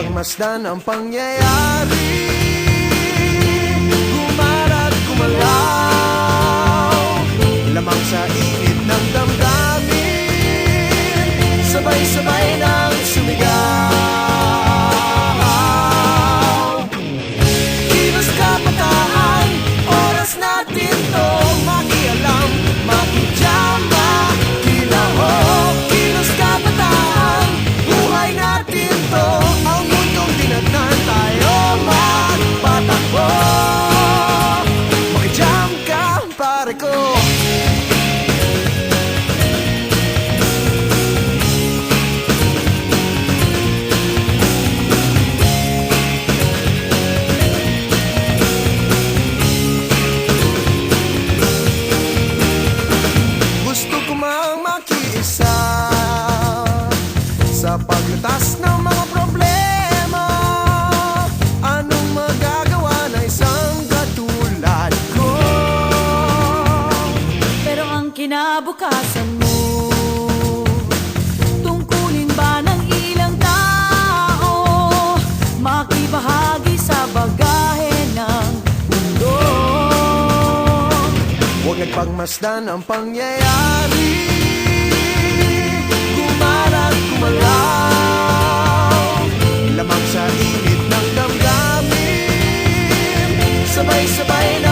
pagmasdan ang pangyayari, gumarat gumalaw, lamang sa init ng damdamin, sabay-sabay nang sumigaw. Kilos kabataan, oras natin to makialam, makijam, makilahok. Kilos kabataan, buhay natin to, ang mundong tinagnan tayo magpatakbo. Makijam ka, pare ko. Sa paglutas ng mga problema, anong magagawa na isang katulad ko? Pero ang kinabukasan mo, tungkulin ba ng ilang tao makibahagi sa bagahe ng mundo? Huwag nagpagmasdan ang pangyayari, gumarat gumalaw, lamang sa init ng damdamin, sabay-sabay na